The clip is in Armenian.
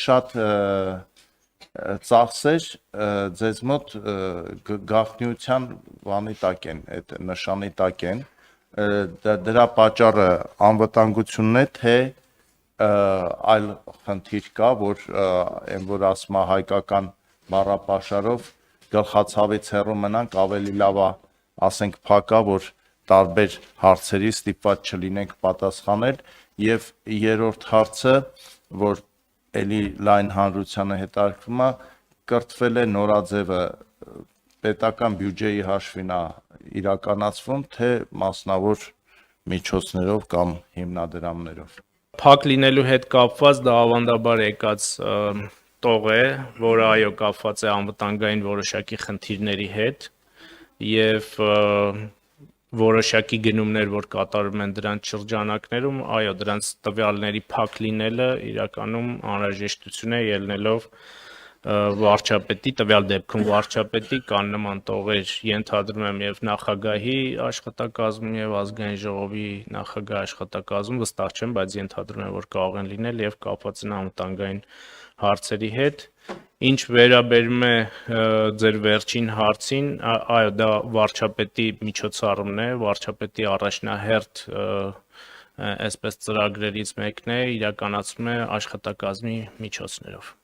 Շատ ծախսեր ձեզ մոտ գաղտնիության բանի տակ են, այդ նշանի տակ են, դրա պատճառը անվտանգությունն է, թե այլ խնդիր կա, որ որ ասում է հայկական բառապաշարով գլխացավից հեռու մնանք, ավելի լավ է, ասենք փակա, որ տարբեր հարցերի ստիպված չլինենք պատասխանել, եւ երրորդ հարցը, որ էլի լայն հանրությանը հետաքրքրում է, կրթվել է նորաձևը պետական բյուջեի հաշվին է իրականացվում, թե մասնավոր միջոցներով կամ հիմնադրամներով։ Փակ լինելու հետ կապված դա ավանդաբար եկած տող է, որը այո կապված է անվտանգային որոշակի խնդիրների հետ եւ որոշակի գնումներ, որ կատարում են դրանց շրջանակներում, այո, դրանց տվյալների փակ լինելը իրականում անհրաժեշտություն է ելնելով վարչապետի, տվյալ դեպքում վարչապետի կան նման տողեր, ենթադրում եմ եւ նախագահի աշխատակազմում եւ ազգային ժողովի նախագահի աշխատակազմում, վստահ չեմ, բայց ենթադրում եմ, որ կարող են լինել եւ կապված են անվտանգային հարցերի հետ։ Ինչ վերաբերում է ձեր վերջին հարցին, այո, դա վարչապետի միջոցառումն է, վարչապետի առաջնահերթ այսպես ծրագրերից մեկն է, իրականացվում է աշխատակազմի միջոցներով։